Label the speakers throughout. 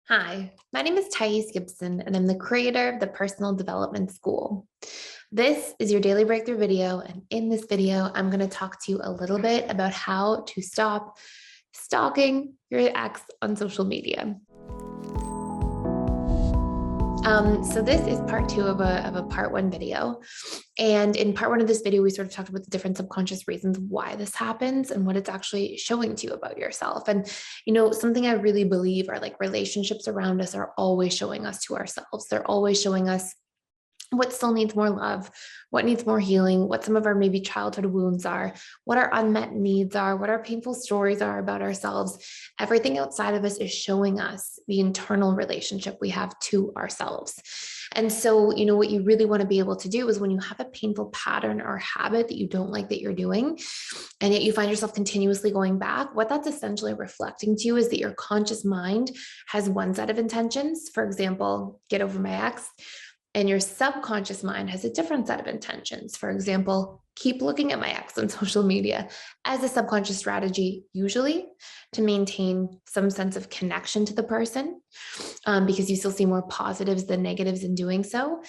Speaker 1: Hi, my name is Gibson, and I'm the creator of the Personal Development School. This is your daily breakthrough video, and in this video, I'm going to talk to you a little bit about how to stop stalking your ex on social media. So this is part two of a part one video. And in part one of this video, we sort of talked about the different subconscious reasons why this happens and what it's actually showing to you about yourself. And, something I really believe are like relationships around us are always showing us to ourselves. They're always showing us what still needs more love, what needs more healing, what some of our maybe childhood wounds are, what our unmet needs are, what our painful stories are about ourselves. Everything outside of us is showing us the internal relationship we have to ourselves. And so, what you really want to be able to do is when you have a painful pattern or habit that you don't like that you're doing, and yet you find yourself continuously going back, what that's essentially reflecting to you is that your conscious mind has one set of intentions. For example, get over my ex. And your subconscious mind has a different set of intentions. For example, keep looking at my ex on social media as a subconscious strategy, usually to maintain some sense of connection to the person, because you still see more positives than negatives in doing so.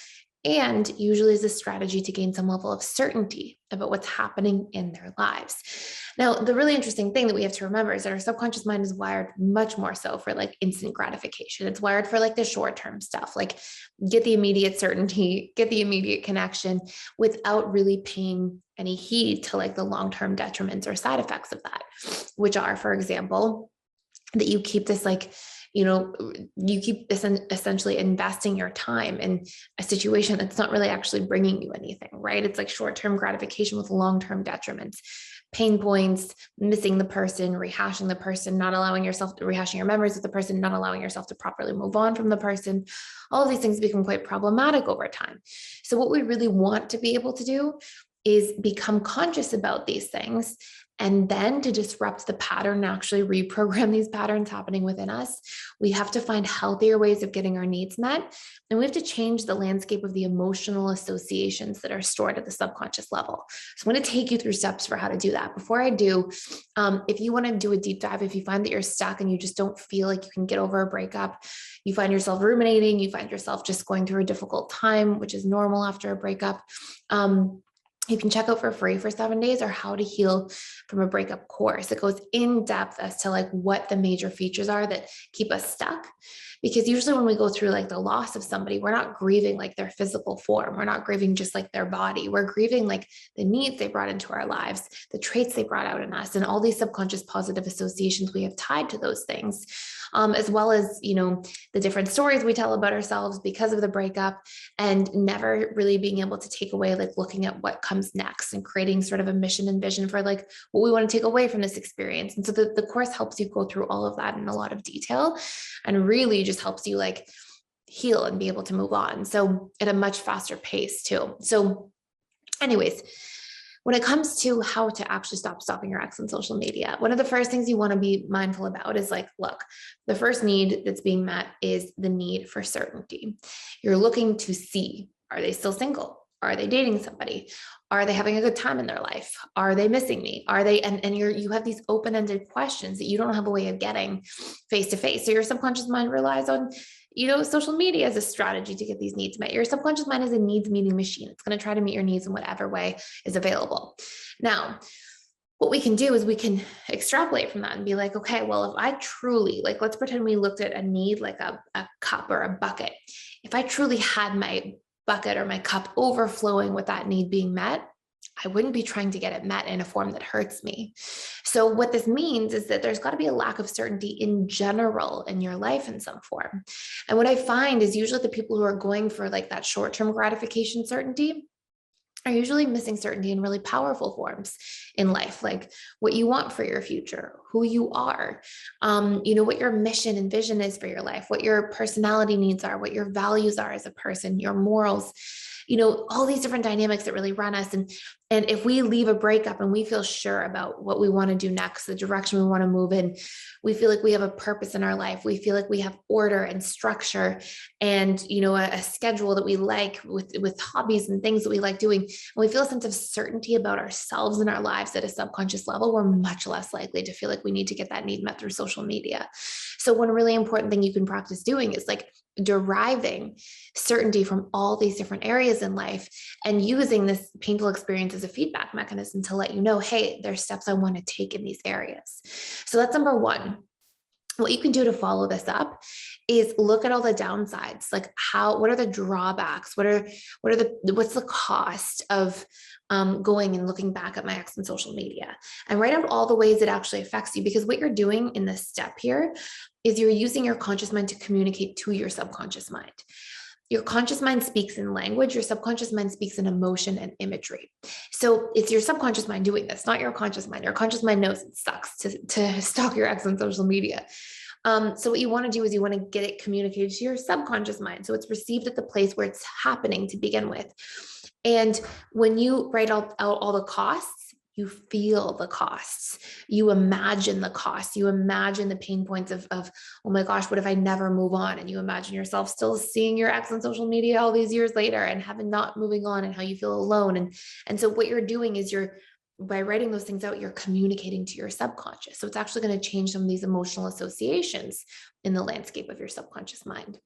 Speaker 1: And usually is a strategy to gain some level of certainty about what's happening in their lives. Now, the really interesting thing that we have to remember is that our subconscious mind is wired much more so for like instant gratification. It's wired for like the short-term stuff, like get the immediate certainty, get the immediate connection without really paying any heed to like the long-term detriments or side effects of that, which are, for example, that you keep this like, you keep essentially investing your time in a situation that's not really actually bringing you anything, right? It's like short-term gratification with long-term detriments, pain points, missing the person, rehashing the person, not allowing yourself to rehashing your memories with the person, not allowing yourself to properly move on from the person. All of these things become quite problematic over time. So what we really want to be able to do is become conscious about these things. And then to disrupt the pattern and actually reprogram these patterns happening within us, we have to find healthier ways of getting our needs met. And we have to change the landscape of the emotional associations that are stored at the subconscious level. So I'm going to take you through steps for how to do that. Before I do, if you want to do a deep dive, if you find that you're stuck and you just don't feel like you can get over a breakup, you find yourself ruminating, you find yourself just going through a difficult time, which is normal after a breakup, you can check out for free for 7 days our How to Heal from a Breakup course. It goes in depth as to like what the major features are that keep us stuck. Because usually when we go through like the loss of somebody, we're not grieving like their physical form. We're not grieving just like their body. We're grieving like the needs they brought into our lives, the traits they brought out in us, and all these subconscious positive associations we have tied to those things, as well as, the different stories we tell about ourselves because of the breakup, and never really being able to take away, like looking at what comes next and creating sort of a mission and vision for like what we want to take away from this experience. And so the course helps you go through all of that in a lot of detail and really just helps you like heal and be able to move on. So at a much faster pace too. So anyways, when it comes to how to actually stop stalking your ex on social media, one of the first things you want to be mindful about is like, look, the first need that's being met is the need for certainty. You're looking to see, are they still single? Are they dating somebody? Are they having a good time in their life? Are they missing me? Are they, and you have these open-ended questions that you don't have a way of getting face to face. So your subconscious mind relies on, social media as a strategy to get these needs met. Your subconscious mind is a needs meeting machine. It's going to try to meet your needs in whatever way is available. Now, what we can do is we can extrapolate from that and be like, okay, well, if I truly, like, let's pretend we looked at a need like a cup or a bucket. If I truly had my bucket or my cup overflowing with that need being met, I wouldn't be trying to get it met in a form that hurts me. So what this means is that there's got to be a lack of certainty in general in your life in some form. And what I find is usually the people who are going for like that short-term gratification certainty are usually missing certainty in really powerful forms in life, like what you want for your future, who you are, what your mission and vision is for your life, what your personality needs are, what your values are as a person, your morals, all these different dynamics that really run us. And And if we leave a breakup and we feel sure about what we want to do next, the direction we want to move in, we feel like we have a purpose in our life. We feel like we have order and structure and, a schedule that we like with hobbies and things that we like doing. And we feel a sense of certainty about ourselves and our lives at a subconscious level. We're much less likely to feel like we need to get that need met through social media. So one really important thing you can practice doing is like deriving certainty from all these different areas in life and using this painful experience as a feedback mechanism to let you know, hey, there's steps I want to take in these areas. So that's number one. What you can do to follow this up is look at all the downsides, like what are the drawbacks? What's the cost of going and looking back at my ex on social media, and write out all the ways it actually affects you. Because what you're doing in this step here is you're using your conscious mind to communicate to your subconscious mind. Your conscious mind speaks in language, your subconscious mind speaks in emotion and imagery. So it's your subconscious mind doing this, not your conscious mind. Your conscious mind knows it sucks to stalk your ex on social media. So what you want to do is you want to get it communicated to your subconscious mind. So it's received at the place where it's happening to begin with. And when you write out all the costs, you feel the costs, you imagine the costs, you imagine the pain points of, oh my gosh, what if I never move on? And you imagine yourself still seeing your ex on social media all these years later and having not moving on, and how you feel alone. And so what you're doing is by writing those things out, you're communicating to your subconscious. So it's actually going to change some of these emotional associations in the landscape of your subconscious mind.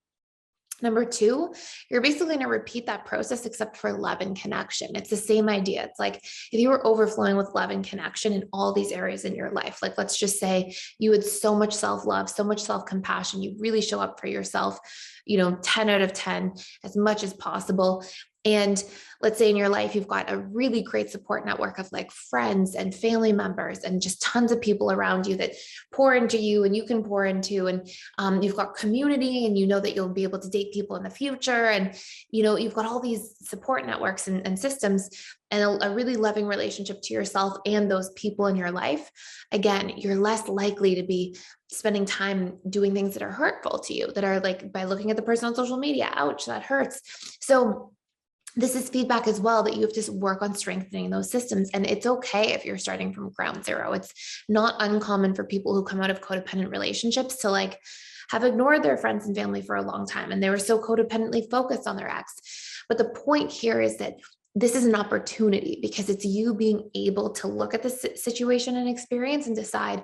Speaker 1: Number two, you're basically going to repeat that process except for love and connection. It's the same idea. It's like if you were overflowing with love and connection in all these areas in your life, like let's just say you had so much self-love, so much self-compassion, you really show up for yourself, 10 out of 10, as much as possible. And let's say in your life, you've got a really great support network of like friends and family members and just tons of people around you that pour into you and you can pour into, and you've got community, and you know that you'll be able to date people in the future. And, you've got all these support networks and systems and a really loving relationship to yourself and those people in your life. Again, you're less likely to be spending time doing things that are hurtful to you, that are like by looking at the person on social media, ouch, that hurts. So this is feedback as well, that you have to work on strengthening those systems. And it's okay if you're starting from ground zero. It's not uncommon for people who come out of codependent relationships to like have ignored their friends and family for a long time. And they were so codependently focused on their ex. But the point here is that this is an opportunity, because it's you being able to look at the situation and experience and decide,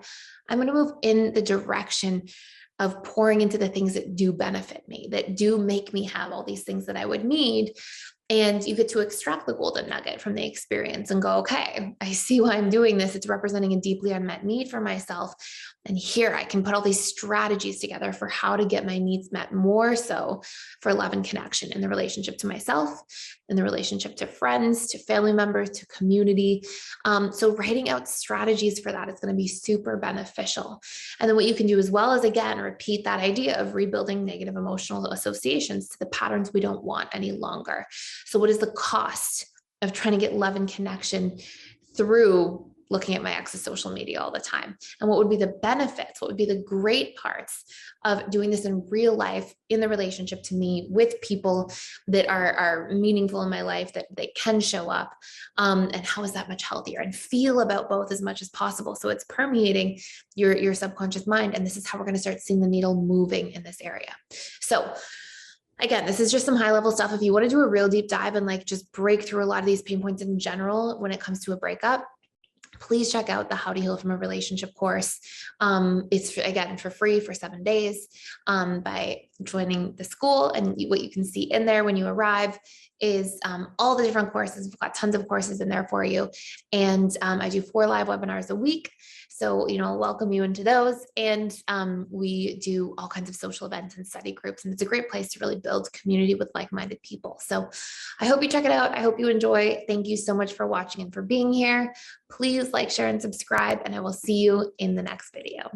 Speaker 1: I'm going to move in the direction of pouring into the things that do benefit me, that do make me have all these things that I would need. And you get to extract the golden nugget from the experience and go, okay, I see why I'm doing this. It's representing a deeply unmet need for myself. And here I can put all these strategies together for how to get my needs met, more so for love and connection in the relationship to myself, in the relationship to friends, to family members, to community. So writing out strategies for that is going to be super beneficial. And then what you can do as well is, again, repeat that idea of rebuilding negative emotional associations to the patterns we don't want any longer. So what is the cost of trying to get love and connection through looking at my ex's social media all the time? And what would be the benefits? What would be the great parts of doing this in real life, in the relationship to me, with people that are meaningful in my life, that they can show up? And how is that much healthier? And feel about both as much as possible, so it's permeating your subconscious mind. And this is how we're going to start seeing the needle moving in this area. So again, this is just some high level stuff. If you want to do a real deep dive and like just break through a lot of these pain points in general when it comes to a breakup, please check out the How to Heal from a Relationship course. It's again for free for 7 days by joining the school. And what you can see in there when you arrive is all the different courses. We've got tons of courses in there for you. And I do 4 live webinars a week. So, I'll welcome you into those. And we do all kinds of social events and study groups. And it's a great place to really build community with like-minded people. So I hope you check it out. I hope you enjoy. Thank you so much for watching and for being here. Please like, share, and subscribe, and I will see you in the next video.